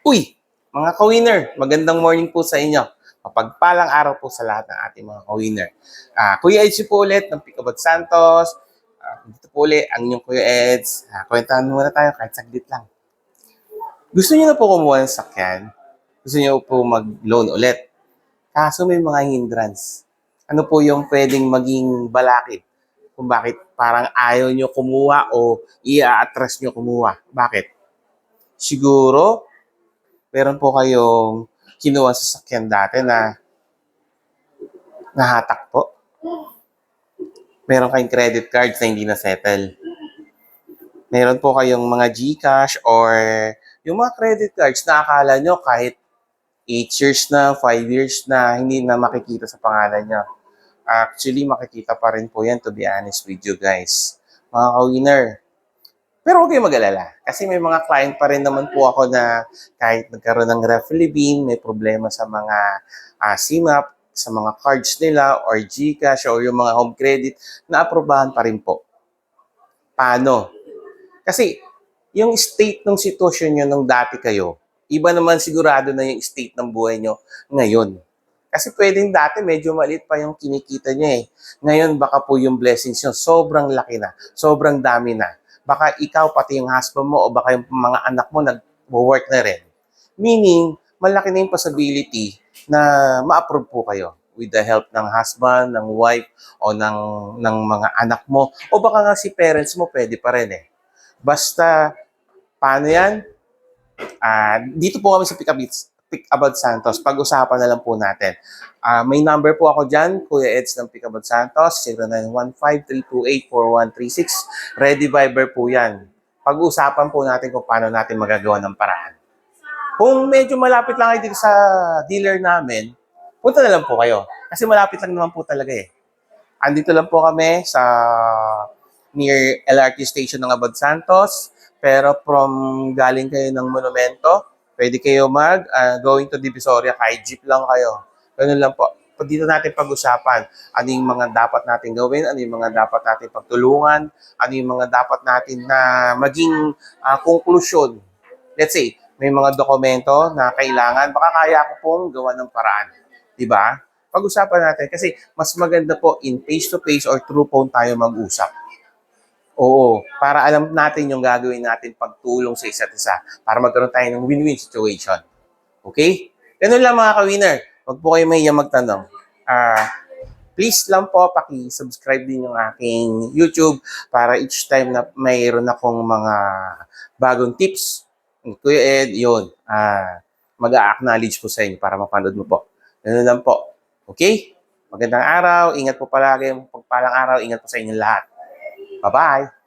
Uy, mga ka-winner, magandang morning po sa inyo. Mapagpalang araw po sa lahat ng ating mga ka-winner. Kuya Eds po ulit ng Picabot Santos. Dito po ulit ang inyong Kuya Eds. Kwentahan muna tayo kahit saglit lang. Gusto niyo na po kumuha ng sakyan? Gusto niyo po mag-loan ulit? Kaso may mga hindrance. Ano po yung pwedeng maging balakid? Kung bakit parang ayaw niyo kumuha o i-atras niyo kumuha? Bakit? Siguro meron po kayong kinuha sa sasakyan dati na nahatak po. Meron kayong credit cards na hindi na-settle. Meron po kayong mga GCash or yung mga credit cards na akala nyo kahit 8 years na, 5 years na, hindi na makikita sa pangalan nyo. Actually, makikita pa rin po yan, to be honest with you guys. Mga ka-winner. Pero huwag kayong mag-alala. Kasi may mga client pa rin naman po ako na kahit nagkaroon ng reflibin, may problema sa mga CMAP, sa mga cards nila, or GCash, or yung mga home credit, na-aprobahan pa rin po. Paano? Kasi yung state ng sitwasyon nyo nung dati kayo, iba naman sigurado na yung state ng buhay nyo ngayon. Kasi pwedeng dati medyo maliit pa yung kinikita nyo eh. Ngayon baka po yung blessings nyo sobrang laki na, sobrang dami na. Baka ikaw pati yung husband mo o baka yung mga anak mo nag-work na rin. Meaning, malaki na yung possibility na ma-approve po kayo with the help ng husband, ng wife, o ng mga anak mo. O baka nga si parents mo, pwede pa rin eh. Basta, paano yan? Dito po kami sa Picabot Santos. Pag-usapan na lang po natin. May number po ako dyan, Kuya Eds ng Picabot Santos, 0915-328-4136. Ready Viber po yan. Pag-usapan po natin kung paano natin magagawa ng paraan. Kung medyo malapit lang kayo dito sa dealer namin, punta na lang po kayo. Kasi malapit lang naman po talaga eh. Andito lang po kami sa near LRT station ng Abad Santos. Pero from galing kayo ng Monumento, pwede kayo going to Divisoria, kahit jeep lang kayo. Ganun lang po. Dito natin pag-usapan ano yung mga dapat natin gawin, ano yung mga dapat natin pagtulungan, ano yung mga dapat natin na maging konklusyon. Let's say, may mga dokumento na kailangan, baka kaya ko pong gawa ng paraan. Diba? Pag-usapan natin kasi mas maganda po in face-to-face or through phone tayo mag-usap. Oo, para alam natin yung gagawin natin pagtulong sa isa't isa para magkaroon tayo ng win-win situation. Okay? Ganun lang mga ka-winner. Huwag po kayo mahiya magtanong. Please lang po, paki-subscribe din yung aking YouTube para each time na mayroon akong mga bagong tips, Kuya Ed, yun, mag-a-acknowledge po sa inyo para mapanood mo po. Ganun lang po. Okay? Magandang araw. Ingat po palagi. Pagpalang araw. Ingat po sa inyo lahat. Bye-bye!